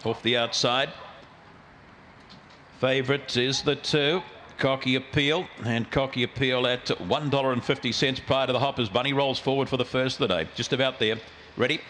off the outside. Favourite is the 2. Cocky Appeal, and Cocky Appeal at $1.50 prior to the hoppers. Bunny rolls forward for the first of the day. Just about there. Ready?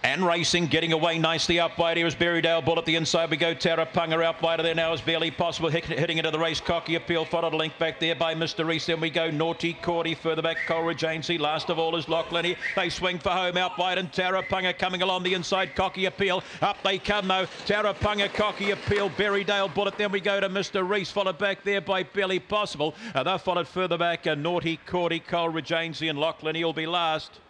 And racing, getting away nicely out wide. Here is Berrydale Bull at the inside. We go Tarapunga out wider there now is barely possible. Hitting into the race. Cocky Appeal followed a link back there by Mr. Reese. Then we go Naughty Cordy further back. Coleridge Ainsey. Last of all is Lachlan. They swing for home out wide, and Tarapunga coming along the inside. Cocky Appeal. Up they come though. Tarapunga, Cocky Appeal, Berrydale Bullet. Then we go to Mr. Reese, followed back there by Barely Possible. They're followed further back. Naughty Cordy, Coleridge Ainsey, and Lachlan. He'll be last.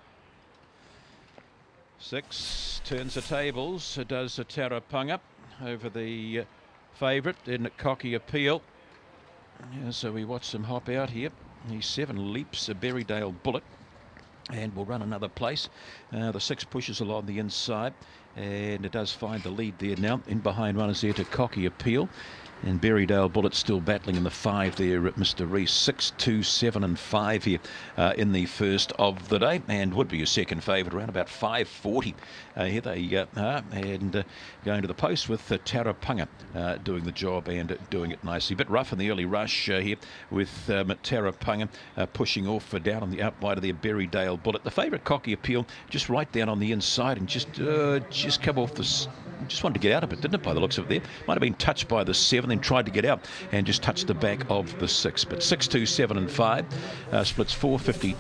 6 turns the tables, does Tarapunga over the favourite in Cocky Appeal. Yeah, so we watch them hop out here. He's 7 leaps, a Berrydale Bullet, and will run another place. The 6 pushes along the inside, and it does find the lead there now. In behind runners there to Cocky Appeal. And Berrydale Bullet still battling in the 5 there at Mr. Reese. 6, 2, 7 and 5 here in the first of the day, and would be your second favourite around about 5.40. Here they are, and going to the post with Tarapunga doing the job and doing it nicely. A bit rough in the early rush here with Tarapunga pushing off down on the out wide of their Berrydale Bullet. The favourite Cocky Appeal just right down on the inside and just come off the... Just wanted to get out of it, didn't it, by the looks of it there? Might have been touched by the 7, then tried to get out and just touched the back of the 6. But 6, 2, 7 and 5 splits 4.50.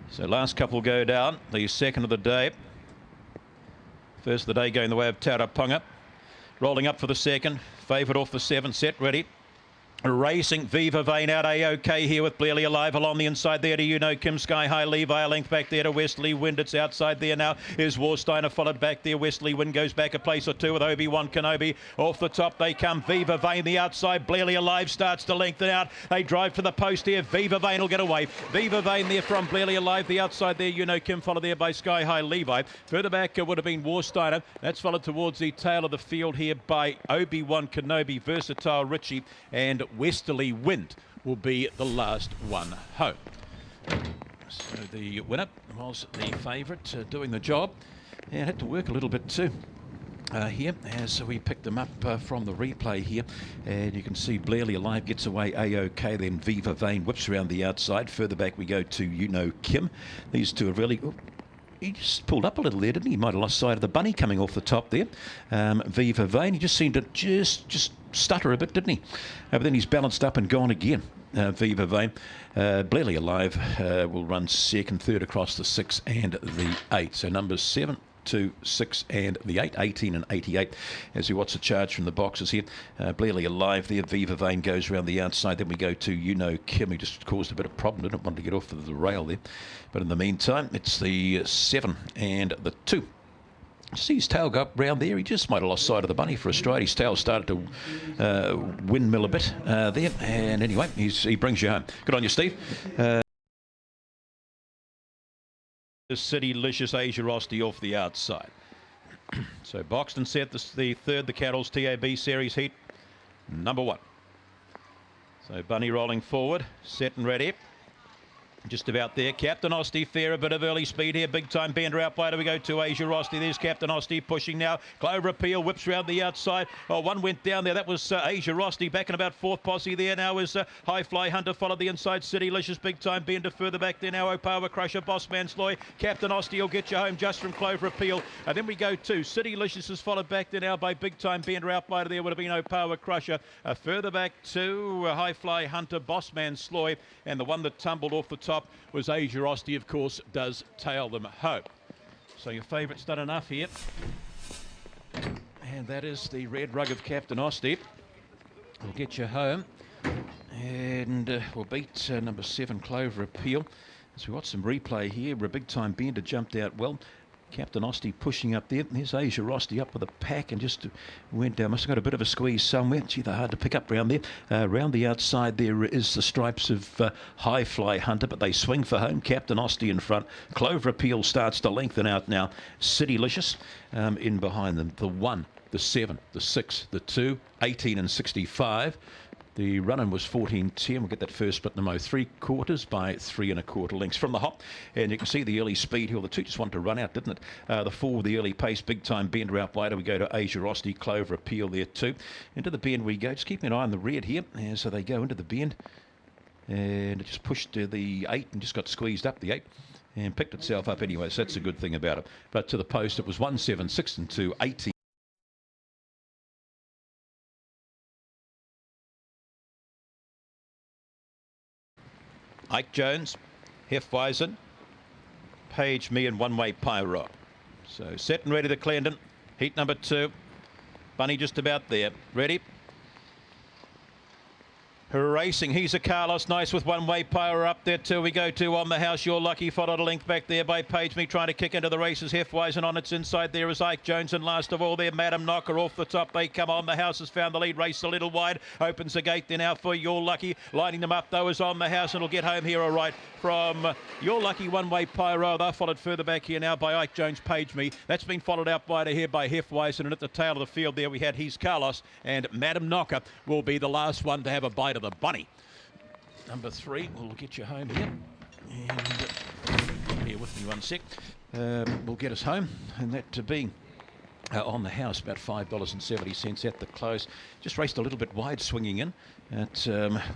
So last couple go down. The second of the day. First of the day going the way of Tarapunga. Rolling up for the second. Favourite off the 7, set, ready. Racing, Viva Vane out A-OK here with Blearly Alive along the inside there to Kim, Sky High, Levi, a length back there to Westerly Wind. It's outside there now is Warsteiner, followed back there. Westerly Wind goes back a place or two with Obi-Wan Kenobi. Off the top they come. Viva Vane the outside. Blearly Alive starts to lengthen out. They drive to the post here. Viva Vane will get away. Viva Vane there from Blearly Alive. The outside there, Kim, followed there by Sky High, Levi. Further back would have been Warsteiner. That's followed towards the tail of the field here by Obi-Wan Kenobi, Versatile Richie, and Westerly Wind will be the last one home. So the winner was the favourite doing the job, and had to work a little bit too here as we picked them up from the replay here, and you can see Blearly Alive gets away A-OK, then Viva Vane whips around the outside. Further back we go to Kim. These two are really... He just pulled up a little there, didn't he? He might have lost sight of the bunny coming off the top there. Viva Vane, he just seemed to just stutter a bit, didn't he? But then he's balanced up and gone again. Viva Vane. Blearly Alive will run second, third across the 6 and the 8. So numbers 7, 2, 6 and the 8, 18 and 88 as we watch the charge from the boxes here. Blearly Alive there. Viva Vane goes around the outside. Then we go to Kim, who just caused a bit of problem, didn't want to get off the rail there. But in the meantime, it's the 7 and the 2. See his tail go up round there. He just might have lost sight of the bunny for a stride. His tail started to windmill a bit there. And anyway, he brings you home. Good on you, Steve. City Licious, Asia Rosti off the outside. So Boxton set the third, the Cattles TAB Series Heat number 1. So Bunny rolling forward, set and ready. Just about there. Captain Osti fair, a bit of early speed here. Big time bender out wide. We go to Asia Rosti. There's Captain Osti pushing now. Clover Appeal whips round the outside. Oh, one went down there. That was Asia Rosti back in about 4th posse there. Now is High Fly Hunter followed the inside. City Licious, big time bender further back there now. Opawa Crusher, Bossman Sloy. Captain Osti will get you home just from Clover Appeal. And then we go to City Licious is followed back there now by big time bender out wide there. Would have been Opawa Crusher. Further back to High Fly Hunter, Bossman Sloy. And the one that tumbled off the top was Asia Rosti, of course, does tail them home. So your favourite's done enough here. And that is the red rug of Captain Osti. We'll get you home. And we'll beat number 7, Clover Appeal. As we watch some replay here, a big time bender jumped out well. Captain Osti pushing up there. There's Asia Rosti up with a pack and just went down. Must have got a bit of a squeeze somewhere. Gee, they're hard to pick up round there. Round the outside there is the stripes of High Fly Hunter, but they swing for home. Captain Osti in front. Clover Appeal starts to lengthen out now. City Licious in behind them. The 1, the 7, the 6, the 2, 18 and 65. The run-in was 14.10. We'll get that first split in the mo 3/4 by 3 1/4 lengths from the hop. And you can see the early speed here. The two just wanted to run out, didn't it? The 4 with the early pace, Big Time Bender out wider. We go to Asia Rosty, Clover Appeal there too. Into the bend we go. Just keeping an eye on the red here. And so they go into the bend. And it just pushed to the 8 and just got squeezed up the 8. And picked itself up anyway, so that's a good thing about it. But to the post, it was 176 and 280. Ike Jones, Hefeweizen, Page Me and One Way Pyro. So set and ready to Clarendon. Heat number 2. Bunny just about there. Ready? Racing, he's a Carlos, nice with One Way Pyro up there too. We go to On the House, You're Lucky, followed a length back there by Page Me, trying to kick into the races. Hefeweizen on its inside there is Ike Jones, and last of all there, Madam Knocker off the top. They come On the House, has found the lead, race a little wide, opens the gate there now for You're Lucky. Lining them up though is On the House, and will get home here all right from You're Lucky, One Way Pyro. They're followed further back here now by Ike Jones, Page Me. That's been followed out wider here by Hefeweizen, and at the tail of the field there we had He's Carlos, and Madam Knocker will be the last one to have a bite of the bunny. Number 3, we'll get you home here. And bear with me one sec. We'll get us home, and that to be On the House, about $5.70 at the close. Just raced a little bit wide, swinging in. It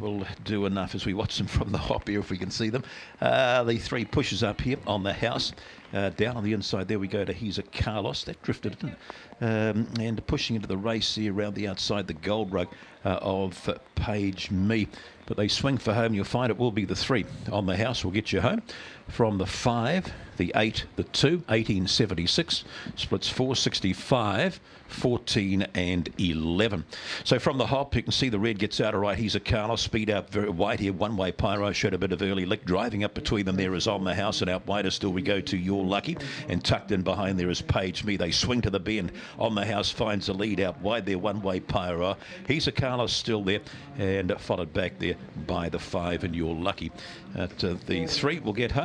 will do enough as we watch them from the hop here, if we can see them. The 3 pushes up here On the House. Down on the inside there we go to He's a Carlos. That drifted in. And pushing into the race here around the outside, the gold rug of Page Me. But they swing for home. You'll find it will be the 3 On the House. Will get you home from the 5, the 8, the 2, 1876, splits 465, 14 and 11. So from the hop, you can see the red gets out all right. He's a Carlos, speed out very wide here. One Way Pyro showed a bit of early lick. Driving up between them there is On the House, and out wider still we go to You're Lucky, and tucked in behind there is Page Me. They swing to the bend. On the House finds the lead out wide there. One Way Pyro. He's a Carlos still there, and followed back there by the 5 and You're Lucky. At the 3 will get home.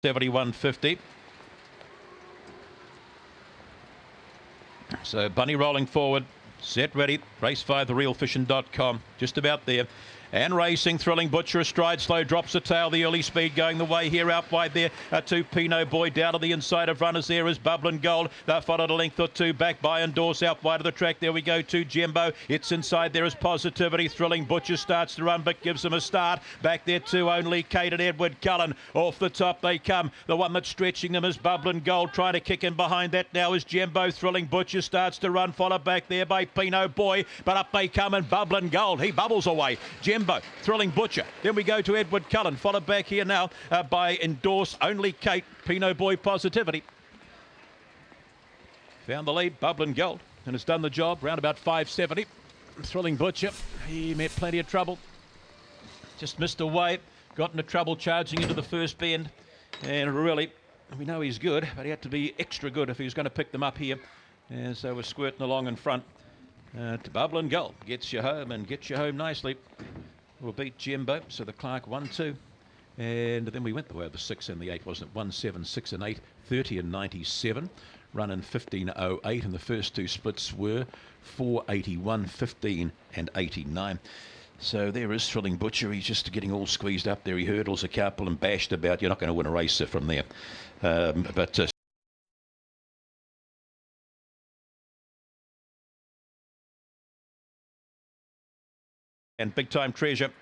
71.50. So Bunny rolling forward, set ready, race 5, therealfishing.com, just about there. And racing, Thrilling Butcher astride, slow drops the tail, the early speed going the way here out wide there to Pinot Boy. Down to the inside of runners there is Bubble and Gold. They're followed a length or 2 back by Endorse out wide of the track. There we go to Jembo. It's inside there is Positivity. Thrilling Butcher starts to run but gives them a start. Back there to Only Kate and Edward Cullen. Off the top they come. The one that's stretching them is Bubble and Gold. Trying to kick in behind that now is Jembo. Thrilling Butcher starts to run, followed back there by Pinot Boy. But up they come and Bubble and Gold. He bubbles away. Jembo, Thrilling Butcher. Then we go to Edward Cullen, followed back here now by Endorse, Only Kate, Pinot Boy, Positivity. Found the lead, Bubble and Gold, and has done the job, round about 570. Thrilling Butcher, he met plenty of trouble. Just missed away, got into trouble charging into the first bend, and really, we know he's good, but he had to be extra good if he was going to pick them up here. And so we're squirting along in front. To Bubble and Gold, gets you home and gets you home nicely. We'll beat Jembo, so the Clark 1-2. And then we went the way of the 6 and the 8, wasn't it? 1, 7, 6 and 8, 30 and 97. Run in 15.08, and the first 2 splits were 4.81, 15 and 89. So there is Thrilling Butcher. He's just getting all squeezed up there. He hurdles a couple and bashed about. You're not going to win a race from there. And Big Time Treasure,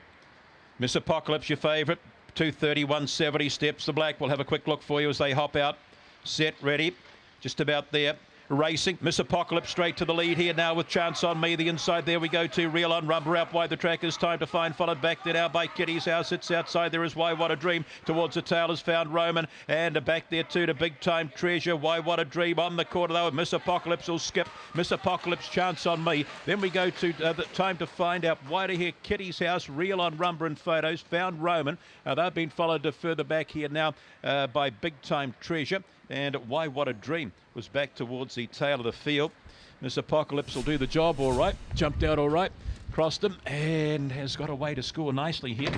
Miss Apocalypse, your favourite, 230, 170 steps. The black will have a quick look for you as they hop out. Set, ready, just about there. Racing, Miss Apocalypse straight to the lead here now with Chance on Me. The inside there we go to Real on Rubber out wide the track is Time to Find, followed back there now by Kitty's House. It's outside there is Why What a Dream. Towards the tail is found Roman, and back there too to Big Time Treasure. Why What a Dream on the quarter though. Miss Apocalypse will skip. Miss Apocalypse, Chance on Me. Then we go to the Time to Find out wider here. Kitty's House, Real on Rumber and Photos, found Roman. They've been followed further back here now by Big Time Treasure. And Why What a Dream was back towards the tail of the field. Miss Apocalypse will do the job all right. Jumped out all right. Crossed him and has got a way to score nicely here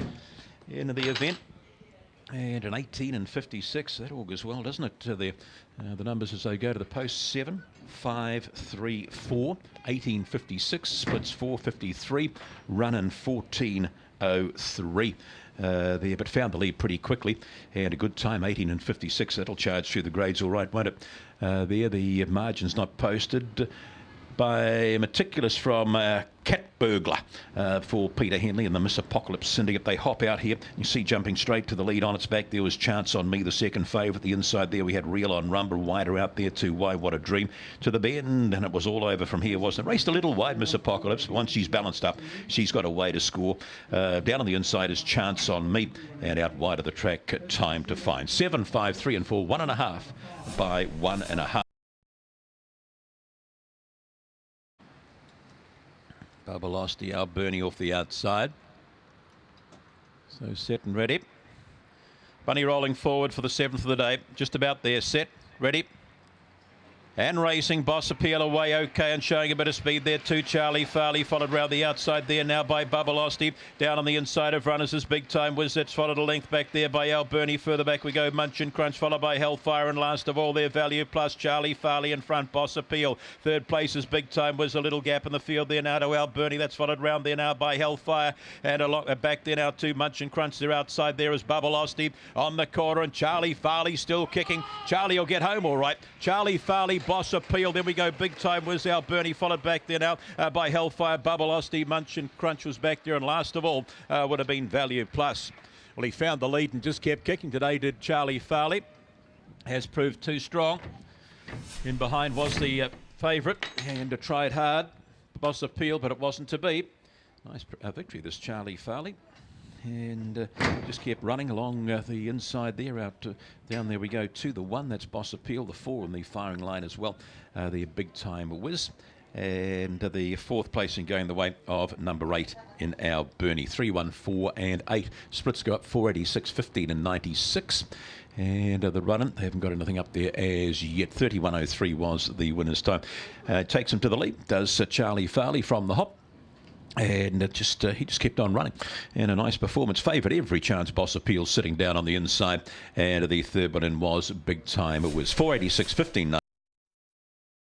in the event. And an 18 and 56, that augurs well, doesn't it? The numbers as they go to the post: 7, 5, 3, 4, 18.56, splits 4.53, run in 14.03. There, but found the lead pretty quickly, and a good time, 18 and 56. That'll charge through the grades all right, won't it? There, the margin's not posted by Meticulous from Cat Burglar for Peter Henley and the Miss Apocalypse Syndicate. They hop out here. You see jumping straight to the lead on its back. There was Chance on Me, the second favourite. The inside there we had Real on Rumba, wider out there to Why What a Dream. To the bend, and it was all over from here, wasn't it? Raced a little wide, Miss Apocalypse. Once she's balanced up, she's got a way to score. Down on the inside is Chance on Me, and out wide of the track, Time to Find. 7, 5, 3 and 4, 1.5 by 1.5. Bubba lost the Alberni off the outside. So set and ready. Bunny rolling forward for the 7th of the day. Just about there. Set, ready. And racing, Boss Appeal away okay and showing a bit of speed there too. Charlie Farley followed round the outside there now by Bubbalosty. Down on the inside of runners is Big Time Wiz. That's followed a length back there by Alberni. Further back we go, Munch and Crunch, followed by Hellfire, and last of all their Value Plus, Charlie Farley in front, Boss Appeal. Third place is Big Time Wiz. A little gap in the field there now to Alberni. That's followed round there now by Hellfire, and back there now to Munch and Crunch. They're outside there is Bubbalosty on the corner, and Charlie Farley still kicking. Charlie will get home all right. Charlie Farley, Boss Appeal. Then we go Big Time Wiz, Alberni, followed back there now by Hellfire, Bubbalosty, Munch and Crunch was back there, and last of all would have been Value Plus. Well, he found the lead and just kept kicking today, did Charlie Farley. Has proved too strong. In behind was the favourite, and tried hard, Boss Appeal, but it wasn't to be. Nice victory, this Charlie Farley. And just kept running along the inside there, out down there we go to the 1, that's Boss Appeal, the 4 in the firing line as well, the Big Time Wiz, and the 4th placing going the way of number 8 in Alberni. 3, 1, 4 and 8. Splits go up 4.86, 15 and 96. And the run-in, they haven't got anything up there as yet. 31.03 was the winner's time. Takes him to the lead, does Charlie Farley from the hop. And he just kept on running, and a nice performance. Favoured every chance, Boss Appeal sitting down on the inside, and the third one in was Big Time. It was 4.86, 15.